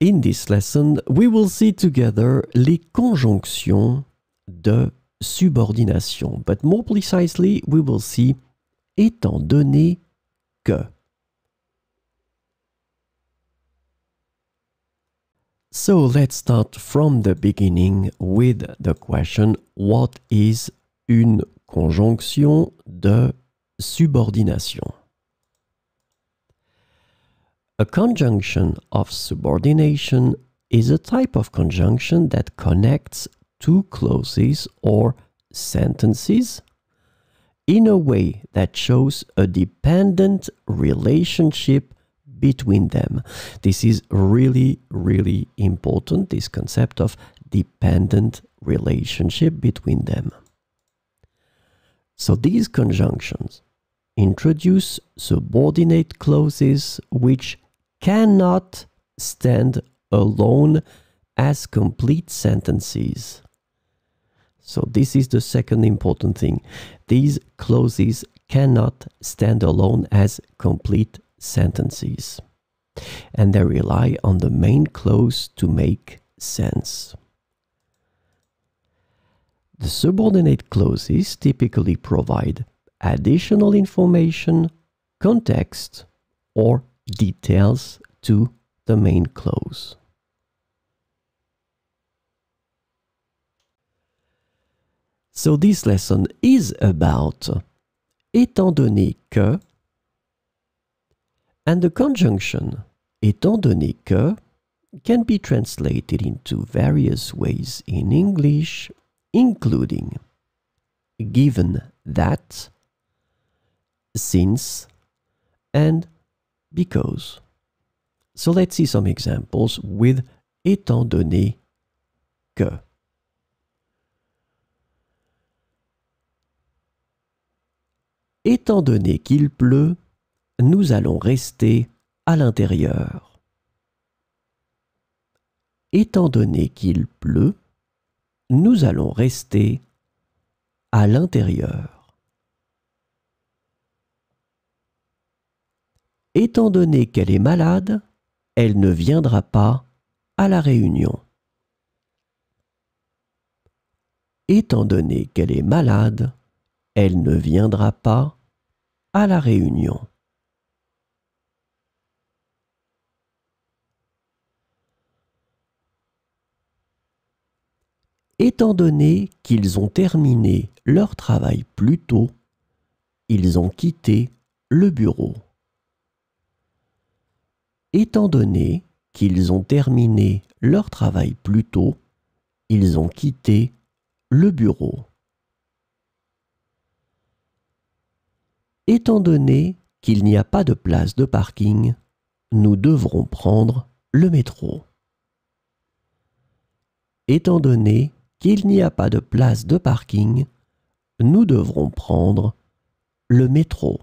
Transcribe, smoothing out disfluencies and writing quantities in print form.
In this lesson, we will see together les conjonctions de subordination. But more precisely, we will see étant donné que. So let's start from the beginning with the question, what is une conjonction de subordination? A conjunction of subordination is a type of conjunction that connects two clauses or sentences in a way that shows a dependent relationship between them. This is really, really important, this concept of dependent relationship between them. So these conjunctions introduce subordinate clauses which cannot stand alone as complete sentences. So this is the second important thing. These clauses cannot stand alone as complete sentences, and they rely on the main clause to make sense. The subordinate clauses typically provide additional information, context, or details to the main clause. So this lesson is about étant donné que, and the conjunction étant donné que can be translated into various ways in English, including given that, since, and because. So let's see some examples with étant donné que. Étant donné qu'il pleut, nous allons rester à l'intérieur. Étant donné qu'il pleut, nous allons rester à l'intérieur. Étant donné qu'elle est malade, elle ne viendra pas à la réunion. Étant donné qu'elle est malade, elle ne viendra pas à la réunion. Étant donné qu'ils ont terminé leur travail plus tôt, ils ont quitté le bureau. Étant donné qu'ils ont terminé leur travail plus tôt, ils ont quitté le bureau. Étant donné qu'il n'y a pas de place de parking, nous devrons prendre le métro. Étant donné qu'il n'y a pas de place de parking, nous devrons prendre le métro.